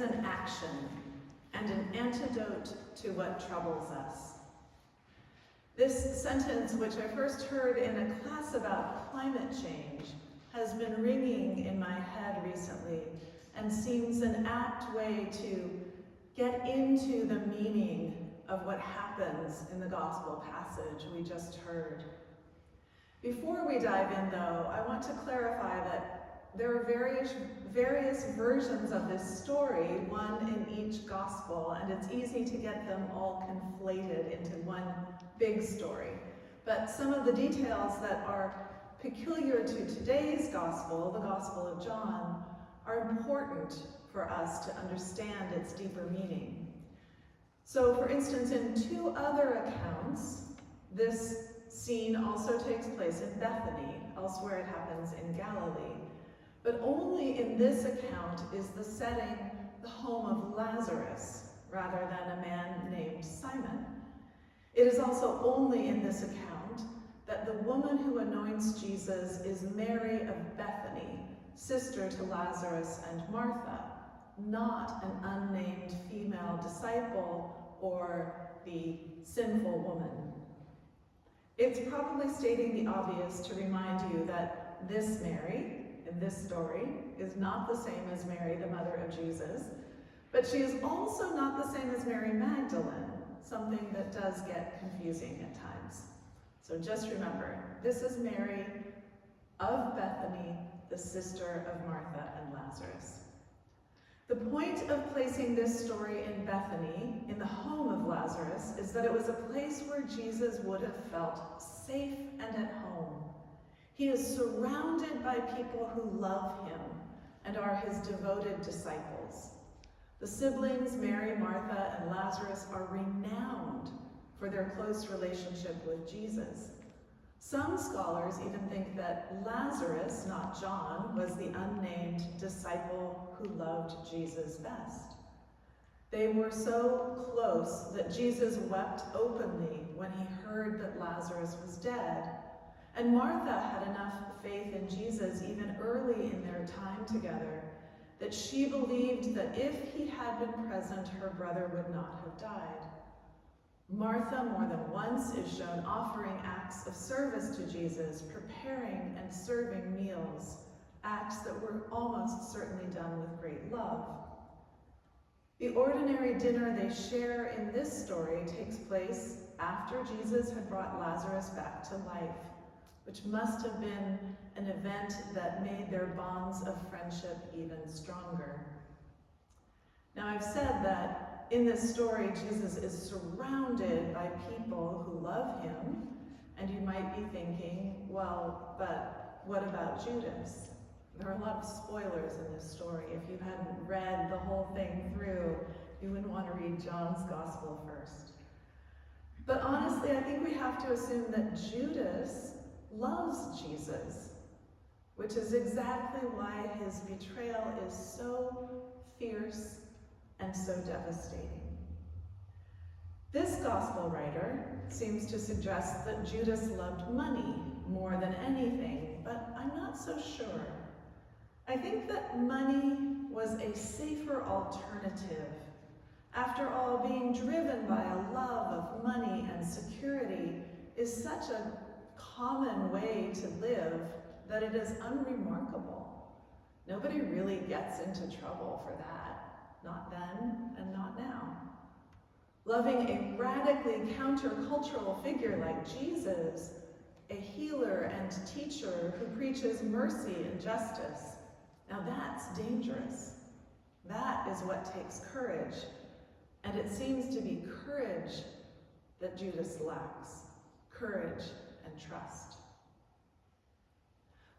is an action and an antidote to what troubles us. This sentence, which I first heard in a class about climate change, has been ringing in my head recently and seems an apt way to get into the meaning of what happens in the gospel passage we just heard. Before we dive in, though, I want to clarify that there are various versions of this story, one in each gospel, and it's easy to get them all conflated into one big story. But some of the details that are peculiar to today's gospel, the Gospel of John, are important for us to understand its deeper meaning. So, for instance, in two other accounts, this scene also takes place in Bethany. Elsewhere it happens in Galilee. But only in this account is the setting the home of Lazarus, rather than a man named Simon. It is also only in this account that the woman who anoints Jesus is Mary of Bethany, sister to Lazarus and Martha, not an unnamed female disciple or the sinful woman. It's probably stating the obvious to remind you that this Mary, in this story, is not the same as Mary, the mother of Jesus, but she is also not the same as Mary Magdalene, something that does get confusing at times. So just remember, this is Mary of Bethany, the sister of Martha and Lazarus. The point of placing this story in Bethany, in the home of Lazarus, is that it was a place where Jesus would have felt safe and at home. He is surrounded by people who love him and are his devoted disciples. The siblings, Mary, Martha, and Lazarus, are renowned for their close relationship with Jesus. Some scholars even think that Lazarus, not John, was the unnamed disciple who loved Jesus best. They were so close that Jesus wept openly when he heard that Lazarus was dead. And Martha had enough faith in Jesus even early in their time together that she believed that if he had been present, her brother would not have died. Martha, more than once, is shown offering acts of service to Jesus, preparing and serving meals, acts that were almost certainly done with great love. The ordinary dinner they share in this story takes place after Jesus had brought Lazarus back to life, which must have been an event that made their bonds of friendship even stronger. Now, I've said that in this story, Jesus is surrounded by people who love him, and you might be thinking, well, but what about Judas? There are a lot of spoilers in this story. If you hadn't read the whole thing through, you wouldn't want to read John's gospel first. But honestly, I think we have to assume that Judas loves Jesus, which is exactly why his betrayal is so fierce and so devastating. This gospel writer seems to suggest that Judas loved money more than anything, but I'm not so sure. I think that money was a safer alternative. After all, being driven by a love of money and security is such a common way to live that it is unremarkable. Nobody really gets into trouble for that. Not then and not now. Loving a radically countercultural figure like Jesus, a healer and teacher who preaches mercy and justice, now that's dangerous. That is what takes courage, and it seems to be courage that Judas lacks, courage and trust.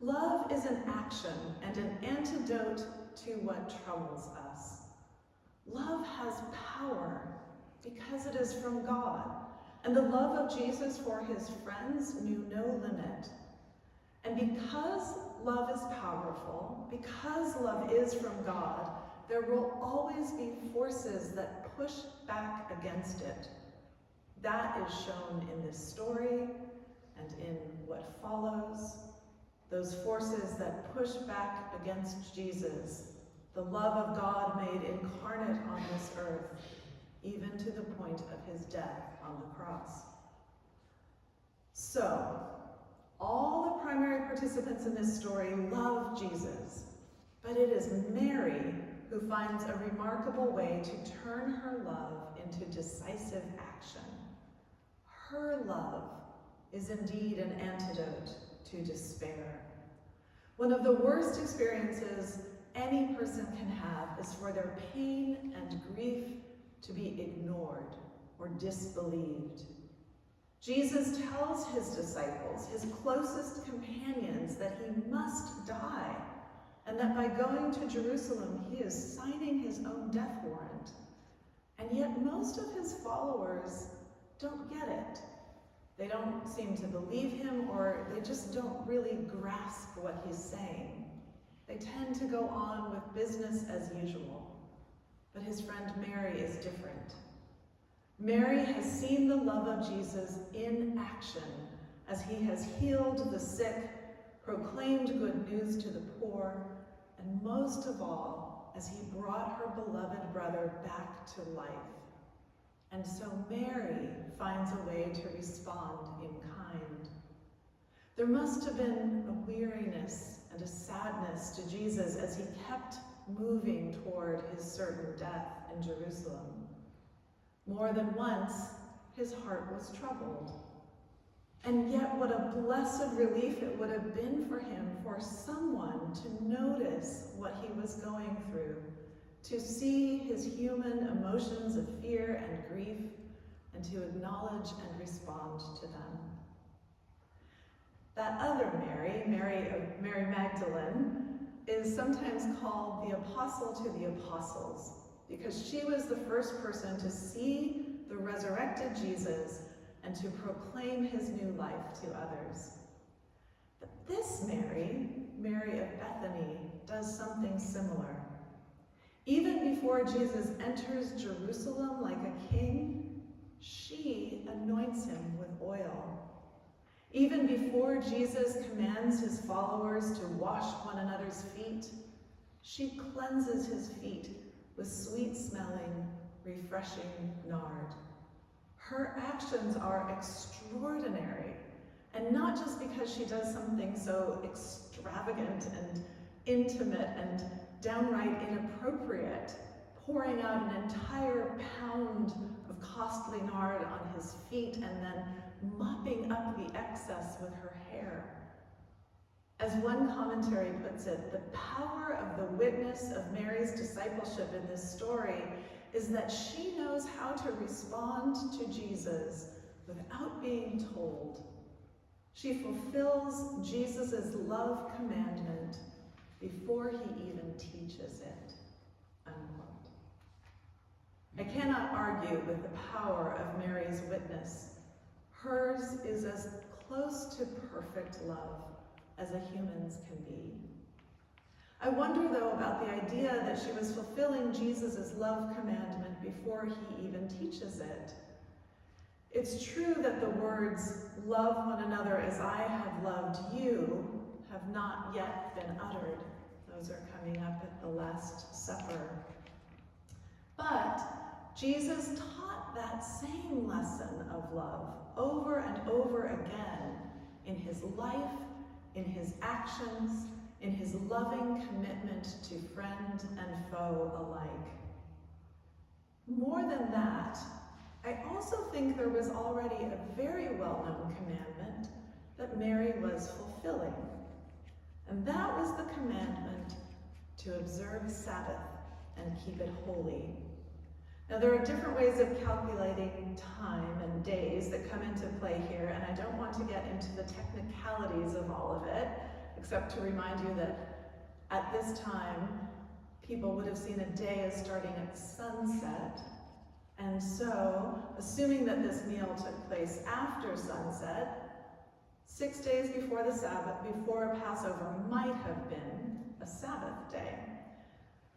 Love is an action and an antidote to what troubles us. Love has power because it is from God, and the love of Jesus for his friends knew no limit. And because love is powerful, because love is from God, there will always be forces that push back against it. That is shown in this story and in what follows. Those forces that push back against Jesus, the love of God made incarnate on this earth, even to the point of his death on the cross. So, all the primary participants in this story love Jesus, but it is Mary who finds a remarkable way to turn her love into decisive action. Her love is indeed an antidote to despair. One of the worst experiences any person can have is for their pain and grief to be ignored or disbelieved. Jesus tells his disciples, his closest companions, that he must die, and that by going to Jerusalem, he is signing his own death warrant. And yet most of his followers don't get it. They don't seem to believe him, or they just don't really grasp what he's saying. They tend to go on with business as usual. But his friend Mary is different. Mary has seen the love of Jesus in action as he has healed the sick, proclaimed good news to the poor, and most of all, as he brought her beloved brother back to life. And so Mary finds a way to respond in kind. There must have been a weariness and a sadness to Jesus as he kept moving toward his certain death in Jerusalem. More than once, his heart was troubled. And yet what a blessed relief it would have been for him for someone to notice what he was going through, to see his human emotions of fear and grief, and to acknowledge and respond to them. That other Mary, Mary Magdalene, is sometimes called the apostle to the apostles, because she was the first person to see the resurrected Jesus and to proclaim his new life to others. But this Mary, Mary of Bethany, does something similar. Even before Jesus enters Jerusalem like a king, she anoints him with oil. Even before Jesus commands his followers to wash one another's feet, she cleanses his feet with sweet-smelling, refreshing nard. Her actions are extraordinary, and not just because she does something so extravagant and intimate and downright inappropriate, pouring out an entire pound of costly nard on his feet and then mopping up the excess with her hair. As one commentary puts it, the power of the witness of Mary's discipleship in this story is that she knows how to respond to Jesus without being told. She fulfills Jesus' love commandment before he even teaches it, unquote. I cannot argue with the power of Mary's witness. Hers is as close to perfect love as a human's can be. I wonder, though, about the idea that she was fulfilling Jesus' love commandment before he even teaches it. It's true that the words, "Love one another as I have loved you," have not yet been uttered. Those are coming up at the Last Supper. But Jesus taught that same lesson of love over and over again in his life, in his actions, in his loving commitment to friend and foe alike. More than that, I also think there was already a very well-known commandment that Mary was fulfilling. And that was the commandment to observe Sabbath and keep it holy. Now, there are different ways of calculating time and days that come into play here, and I don't want to get into the technicalities of all of it, except to remind you that at this time, people would have seen a day as starting at sunset. And so, assuming that this meal took place after sunset, 6 days before the Sabbath, before Passover might have been a Sabbath day.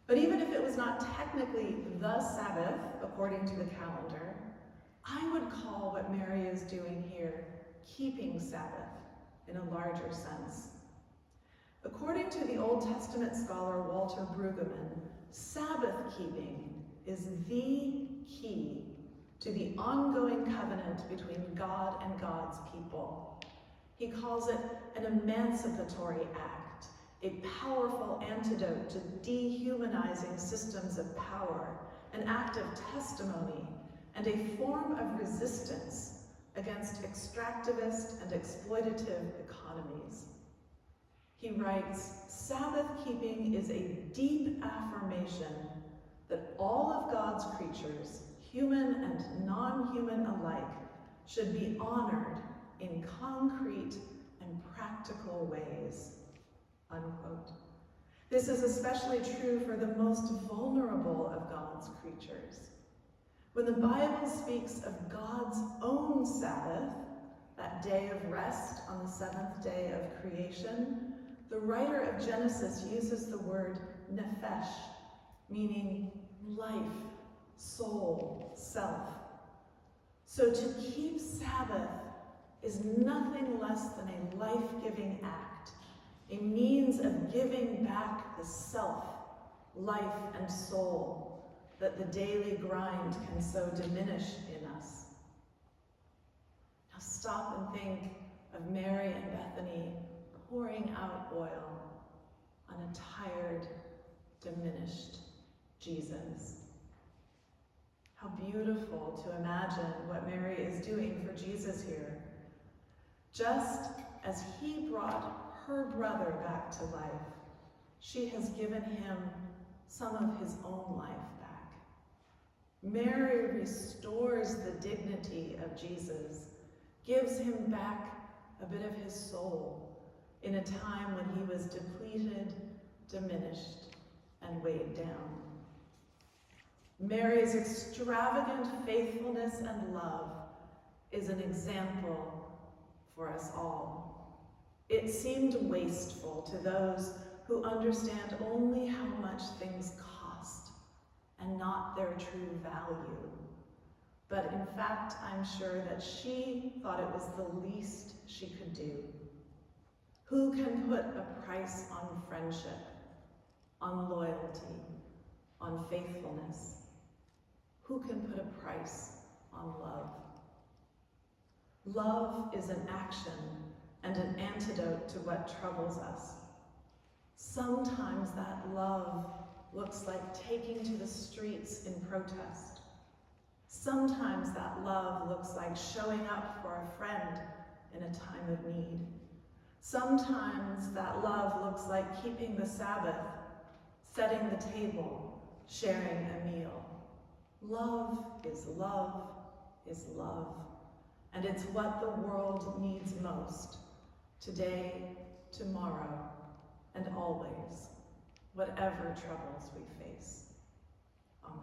But even if it was not technically the Sabbath, according to the calendar, I would call what Mary is doing here keeping Sabbath in a larger sense. According to the Old Testament scholar Walter Brueggemann, Sabbath keeping is the key to the ongoing covenant between God and God's people. He calls it an emancipatory act, a powerful antidote to dehumanizing systems of power, an act of testimony, and a form of resistance against extractivist and exploitative economies. He writes, Sabbath keeping is a deep affirmation that all of God's creatures, human and non-human alike, should be honored in concrete and practical ways, unquote. This is especially true for the most vulnerable of God's creatures. When the Bible speaks of God's own Sabbath, that day of rest on the seventh day of creation, the writer of Genesis uses the word nephesh, meaning life, soul, self. So to keep Sabbath is nothing less than a life-giving act, a means of giving back the self, life, and soul that the daily grind can so diminish in us. Now stop and think of Mary and Bethany pouring out oil on a tired, diminished Jesus. How beautiful to imagine what Mary is doing for Jesus here. Just as he brought her brother back to life, she has given him some of his own life back. Mary restores the dignity of Jesus, gives him back a bit of his soul in a time when he was depleted, diminished, and weighed down. Mary's extravagant faithfulness and love is an example for us all. It seemed wasteful to those who understand only how much things cost and not their true value. But in fact, I'm sure that she thought it was the least she could do. Who can put a price on friendship, on loyalty, on faithfulness? Who can put a price on love? Love is an action and an antidote to what troubles us. Sometimes that love looks like taking to the streets in protest. Sometimes that love looks like showing up for a friend in a time of need. Sometimes that love looks like keeping the Sabbath, setting the table, sharing a meal. Love is love is love, and it's what the world needs most, today, tomorrow, and always, whatever troubles we face. Amen.